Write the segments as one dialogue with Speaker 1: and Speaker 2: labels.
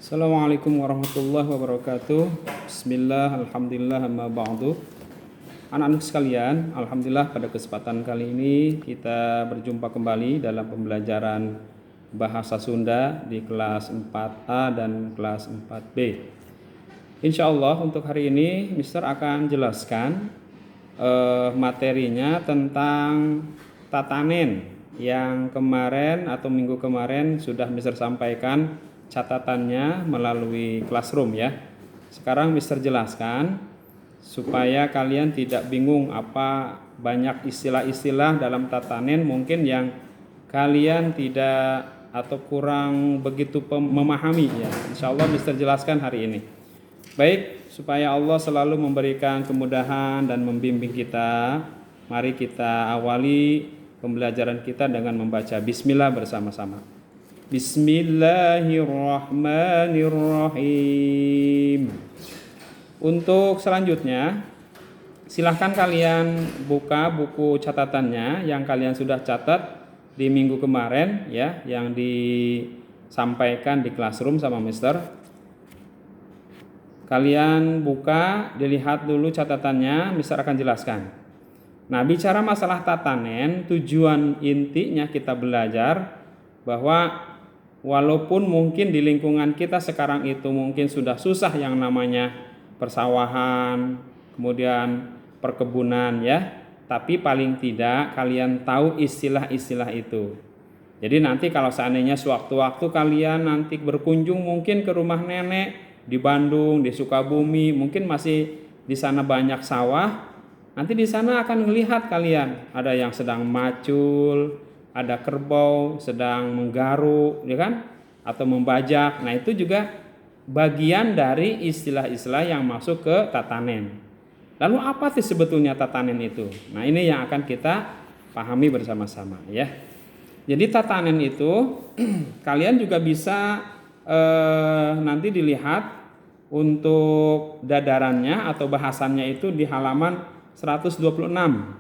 Speaker 1: Assalamualaikum warahmatullahi wabarakatuh. Bismillah, alhamdulillah, amma ba'du. Anak-anak sekalian, alhamdulillah pada kesempatan kali ini kita berjumpa kembali dalam pembelajaran bahasa Sunda di kelas 4A dan kelas 4B. Insya Allah untuk hari ini Mister akan jelaskan materinya tentang tatanen yang kemarin atau minggu kemarin sudah Mister sampaikan catatannya melalui classroom ya. Sekarang Mister jelaskan supaya kalian tidak bingung apa banyak istilah-istilah dalam tatanen mungkin yang kalian tidak atau kurang begitu memahami ya. Insya Allah Mister jelaskan hari ini. Baik, supaya Allah selalu memberikan kemudahan dan membimbing kita, mari kita awali pembelajaran kita dengan membaca Bismillah bersama-sama. Bismillahirrahmanirrahim. Untuk selanjutnya, silahkan kalian buka buku catatannya yang kalian sudah catat di minggu kemarin ya, yang disampaikan di classroom sama Mister. Kalian buka, dilihat dulu catatannya, Mister akan jelaskan. Nah, bicara masalah tatanen, tujuan intinya kita belajar bahwa walaupun mungkin di lingkungan kita sekarang itu mungkin sudah susah yang namanya persawahan, kemudian perkebunan ya, tapi paling tidak kalian tahu istilah-istilah itu. Jadi nanti kalau seandainya sewaktu-waktu kalian nanti berkunjung mungkin ke rumah nenek di Bandung, di Sukabumi, mungkin masih di sana banyak sawah. Nanti di sana akan melihat kalian ada yang sedang macul, ada kerbau sedang menggaruk, ya kan? Atau membajak. Nah, itu juga bagian dari istilah-istilah yang masuk ke tatanen. Lalu apa sih sebetulnya tatanen itu? Nah, ini yang akan kita pahami bersama-sama ya. Jadi tatanen itu kalian juga bisa nanti dilihat untuk dadarannya atau bahasannya itu di halaman 126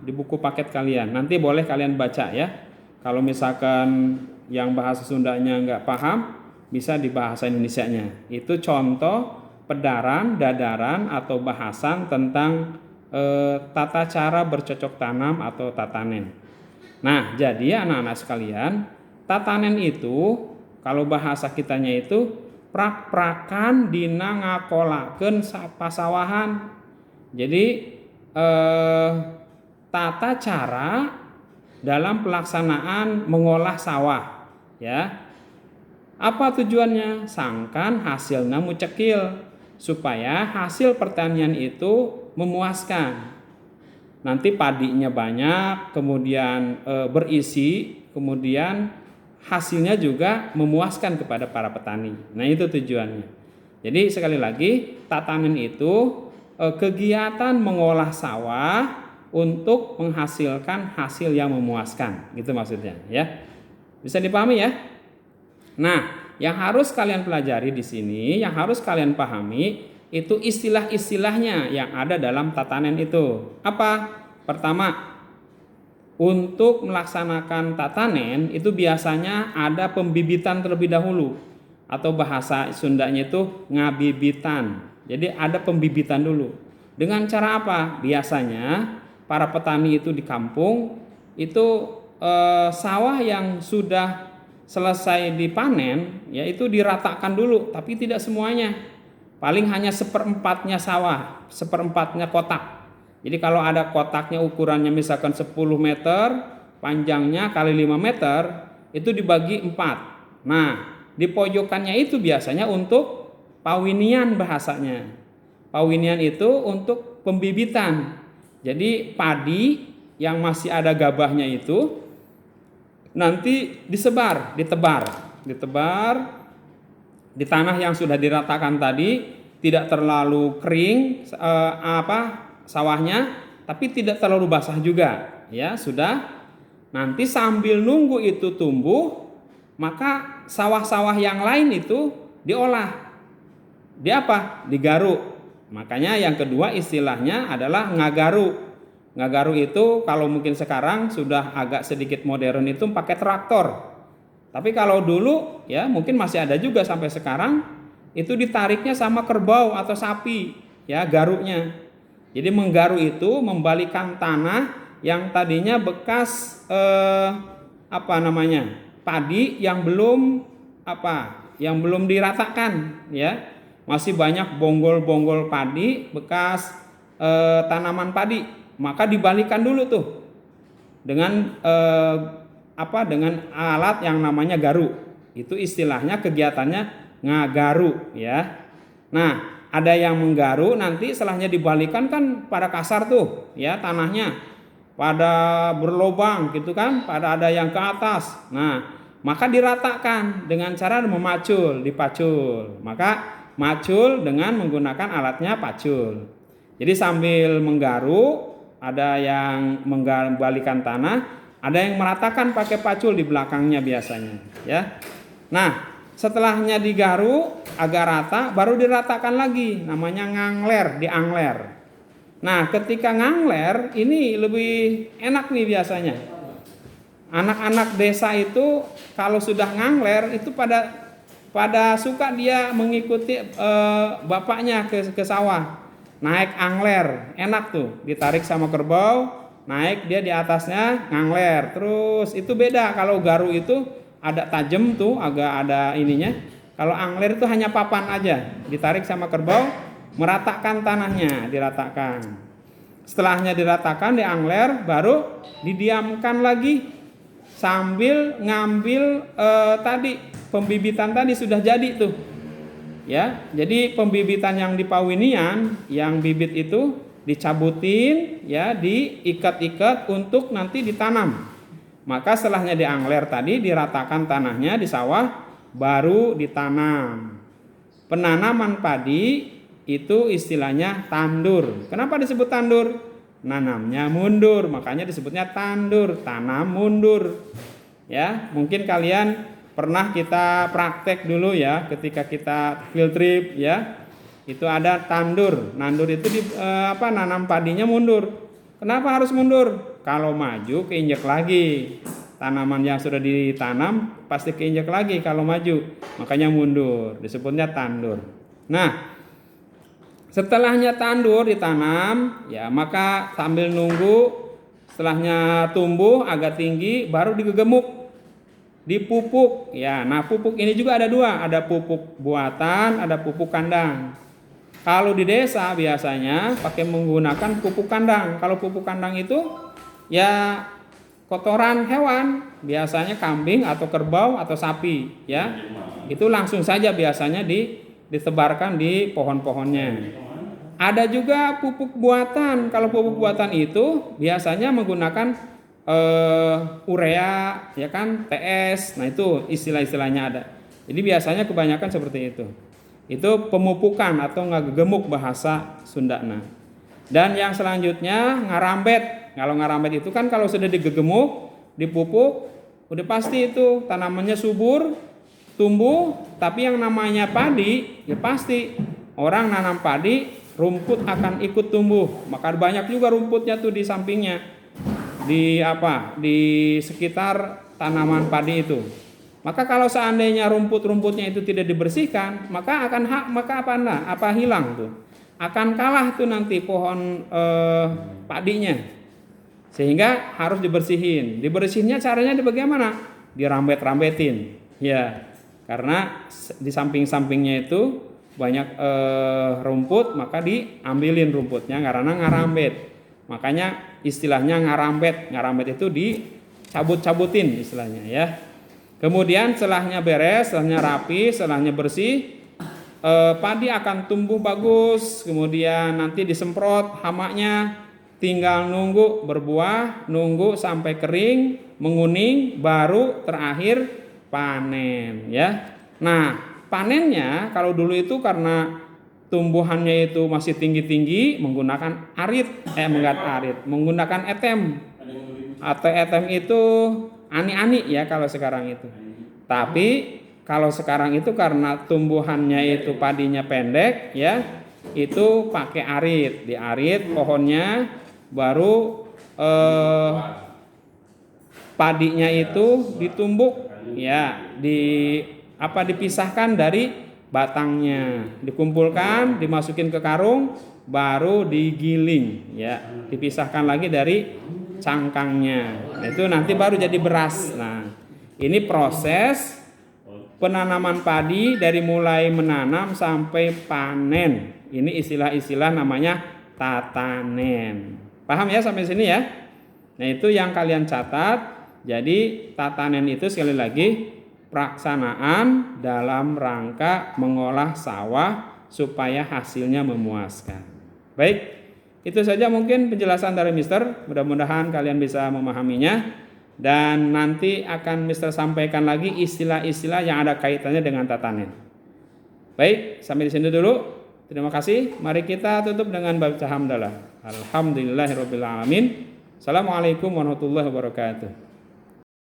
Speaker 1: di buku paket kalian. Nanti boleh kalian baca ya. Kalau misalkan yang bahasa Sundanya nggak paham, bisa di bahasa Indonesianya. Itu contoh pedaran, dadaran atau bahasan tentang tata cara bercocok tanam atau tatanen. Nah, jadi anak-anak sekalian, tatanen itu kalau bahasa kitanya itu prak-prakan dina ngakolakeun pasawahan. Jadi tata cara dalam pelaksanaan mengolah sawah ya. Apa tujuannya? Sangkan hasilnya mucekil supaya hasil pertanian itu memuaskan. Nanti padinya banyak, kemudian berisi, kemudian hasilnya juga memuaskan kepada para petani. Nah, itu tujuannya. Jadi sekali lagi, tatanen itu kegiatan mengolah sawah untuk menghasilkan hasil yang memuaskan, gitu maksudnya ya. Bisa dipahami ya? Nah, yang harus kalian pelajari di sini, yang harus kalian pahami itu istilah-istilahnya yang ada dalam tatanen itu. Apa? Pertama, untuk melaksanakan tatanen itu biasanya ada pembibitan terlebih dahulu atau bahasa Sundanya itu ngabibitan. Jadi ada pembibitan dulu. Dengan cara apa? Biasanya para petani itu di kampung itu sawah yang sudah selesai dipanen yaitu diratakan dulu, tapi tidak semuanya. Paling hanya seperempatnya sawah, seperempatnya kotak. Jadi kalau ada kotaknya ukurannya misalkan 10 meter, panjangnya kali 5 meter, itu dibagi 4. Nah, di pojokannya itu biasanya untuk pawinian bahasanya. Pawinian itu untuk pembibitan. Jadi padi yang masih ada gabahnya itu nanti ditebar di tanah yang sudah diratakan tadi, tidak terlalu kering sawahnya, tapi tidak terlalu basah juga. Ya, sudah. Nanti sambil nunggu itu tumbuh, maka sawah-sawah yang lain itu diolah. Digaruk. Makanya yang kedua istilahnya adalah ngagaru. Ngagaru itu kalau mungkin sekarang sudah agak sedikit modern itu pakai traktor. Tapi kalau dulu ya mungkin masih ada juga sampai sekarang itu ditariknya sama kerbau atau sapi, ya, garuknya. Jadi menggaru itu membalikan tanah yang tadinya bekas padi yang belum yang belum diratakan, ya, masih banyak bonggol-bonggol padi bekas tanaman padi, maka dibalikan dulu tuh dengan dengan alat yang namanya garu. Itu istilahnya kegiatannya ngagaru, ya. Nah, ada yang menggaru, nanti setelahnya dibalikan kan pada kasar tuh, ya, tanahnya pada berlobang gitu kan, pada ada yang ke atas. Nah, maka diratakan dengan cara memacul, dipacul. Maka macul dengan menggunakan alatnya pacul. Jadi sambil menggaru, ada yang membalikan tanah, ada yang meratakan pakai pacul di belakangnya biasanya, ya. Nah, setelahnya digaru agak rata, baru diratakan lagi, namanya ngangler, diangler. Nah, ketika ngangler ini lebih enak nih biasanya. Anak-anak desa itu kalau sudah ngangler itu pada suka dia mengikuti bapaknya ke sawah. Naik angler, enak tuh, ditarik sama kerbau, naik dia di atasnya ngangler. Terus itu beda, kalau garu itu ada tajam tuh, agak ada ininya. Kalau angler itu hanya papan aja, ditarik sama kerbau, meratakan tanahnya, diratakan. Setelahnya diratakan, diangler, baru didiamkan lagi sambil ngambil tadi pembibitan tadi sudah jadi tuh. Ya, jadi pembibitan yang di pawinian, yang bibit itu dicabutin, ya, diikat-ikat untuk nanti ditanam. Maka setelahnya diangler tadi, diratakan tanahnya di sawah, baru ditanam. Penanaman padi itu istilahnya tandur. Kenapa disebut tandur? Nanamnya mundur, makanya disebutnya tandur, tanam mundur. Ya, mungkin kalian pernah kita praktek dulu ya, ketika kita field trip, ya. Itu ada tandur. Nandur itu nanam padinya mundur. Kenapa harus mundur? Kalau maju keinjek lagi. Tanaman yang sudah ditanam pasti keinjek lagi kalau maju. Makanya mundur, disebutnya tandur. Nah, setelahnya tandur ditanam, ya, maka sambil nunggu setelahnya tumbuh agak tinggi baru digemuk, dipupuk, ya. Nah, pupuk ini juga ada dua, ada pupuk buatan, ada pupuk kandang. Kalau di desa biasanya pakai menggunakan pupuk kandang. Kalau pupuk kandang itu ya kotoran hewan, biasanya kambing atau kerbau atau sapi, ya. Itu langsung saja biasanya ditebarkan di pohon-pohonnya. Ada juga pupuk buatan. Kalau pupuk buatan itu biasanya menggunakan urea, ya kan, TS. Nah, itu istilah-istilahnya ada. Jadi biasanya kebanyakan seperti itu. Itu pemupukan atau ngagemuk bahasa Sundana. Dan yang selanjutnya ngarambet. Kalau ngarambet itu kan kalau sudah digemuk, dipupuk, udah pasti itu tanamannya subur, tumbuh. Tapi yang namanya padi, ya pasti orang nanam padi, rumput akan ikut tumbuh. Maka banyak juga rumputnya tuh di sampingnya, di sekitar tanaman padi itu. Maka kalau seandainya rumput-rumputnya itu tidak dibersihkan, maka hilang tuh. Akan kalah tuh nanti pohon padinya. Sehingga harus dibersihin. Dibersihinnya caranya bagaimana? Dirambet-rambetin. Ya. Karena di samping-sampingnya itu banyak rumput, maka diambilin rumputnya karena ngarambet. Makanya istilahnya ngarambet. Ngarambet itu dicabut-cabutin istilahnya, ya. Kemudian setelahnya beres, setelahnya rapi, setelahnya bersih, padi akan tumbuh bagus. Kemudian nanti disemprot hamanya, tinggal nunggu berbuah, nunggu sampai kering, menguning, baru terakhir panen, ya. Nah, panennya kalau dulu itu karena tumbuhannya itu masih tinggi-tinggi menggunakan menggunakan etem. Atau etem itu ani-ani, ya, kalau sekarang itu. Tapi kalau sekarang itu karena tumbuhannya itu padinya pendek, ya, itu pakai arit, diarit pohonnya, baru padinya itu ditumbuk, ya, dipisahkan dari batangnya, dikumpulkan, dimasukin ke karung, baru digiling, ya, dipisahkan lagi dari cangkangnya. Nah, itu nanti baru jadi beras. Nah, ini proses penanaman padi dari mulai menanam sampai panen. Ini istilah-istilah namanya tatanen. Paham ya sampai sini ya? Nah, itu yang kalian catat. Jadi tatanen itu sekali lagi pelaksanaan dalam rangka mengolah sawah supaya hasilnya memuaskan. Baik, itu saja mungkin penjelasan dari Mister. Mudah-mudahan kalian bisa memahaminya. Dan nanti akan Mister sampaikan lagi istilah-istilah yang ada kaitannya dengan tatanen. Baik, sampai di sini dulu. Terima kasih. Mari kita tutup dengan baca hamdalah. Alhamdulillahirabbil alamin. Assalamualaikum warahmatullahi wabarakatuh.